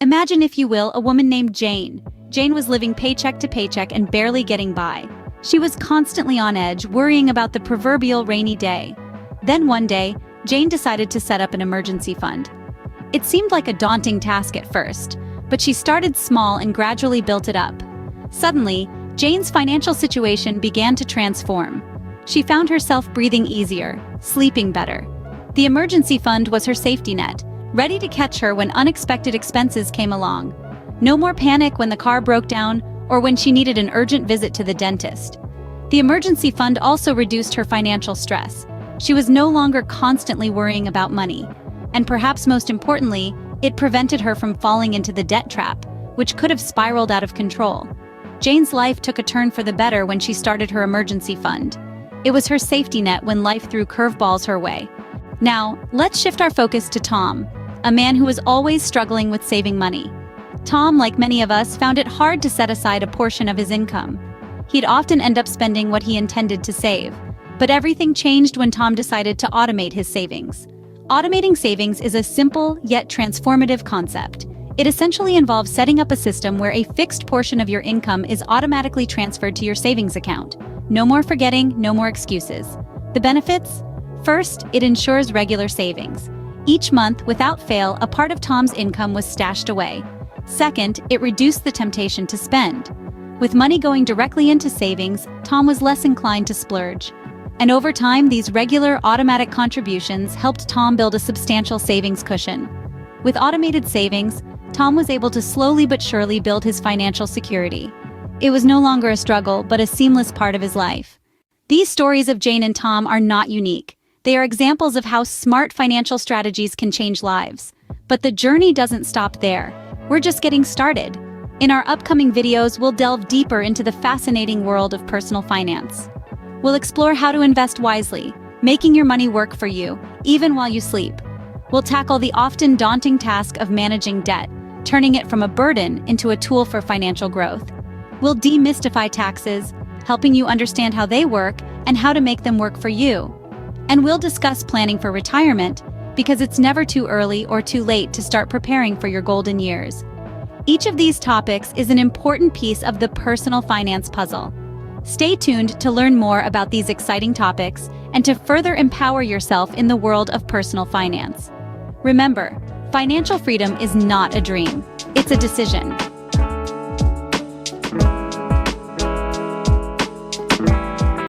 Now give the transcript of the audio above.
Imagine, if you will, a woman named Jane. Jane was living paycheck to paycheck and barely getting by. She was constantly on edge, worrying about the proverbial rainy day. Then one day, Jane decided to set up an emergency fund. It seemed like a daunting task at first, but she started small and gradually built it up. Suddenly, Jane's financial situation began to transform. She found herself breathing easier, sleeping better. The emergency fund was her safety net, ready to catch her when unexpected expenses came along. No more panic when the car broke down or when she needed an urgent visit to the dentist. The emergency fund also reduced her financial stress. She was no longer constantly worrying about money. And perhaps most importantly, it prevented her from falling into the debt trap, which could have spiraled out of control. Jane's life took a turn for the better when she started her emergency fund. It was her safety net when life threw curveballs her way. Now, let's shift our focus to Tom, a man who was always struggling with saving money. Tom, like many of us, found it hard to set aside a portion of his income. He'd often end up spending what he intended to save. But everything changed when Tom decided to automate his savings. Automating savings is a simple yet transformative concept. It essentially involves setting up a system where a fixed portion of your income is automatically transferred to your savings account. No more forgetting, no more excuses. The benefits? First, it ensures regular savings. Each month, without fail, a part of Tom's income was stashed away. Second, it reduced the temptation to spend. With money going directly into savings, Tom was less inclined to splurge. And over time, these regular automatic contributions helped Tom build a substantial savings cushion. With automated savings, Tom was able to slowly but surely build his financial security. It was no longer a struggle, but a seamless part of his life. These stories of Jane and Tom are not unique. They are examples of how smart financial strategies can change lives. But the journey doesn't stop there. We're just getting started. In our upcoming videos, we'll delve deeper into the fascinating world of personal finance. We'll explore how to invest wisely, making your money work for you, even while you sleep. We'll tackle the often daunting task of managing debt, turning it from a burden into a tool for financial growth. We'll demystify taxes, helping you understand how they work and how to make them work for you. And we'll discuss planning for retirement, because it's never too early or too late to start preparing for your golden years. Each of these topics is an important piece of the personal finance puzzle. Stay tuned to learn more about these exciting topics and to further empower yourself in the world of personal finance. Remember, financial freedom is not a dream, it's a decision.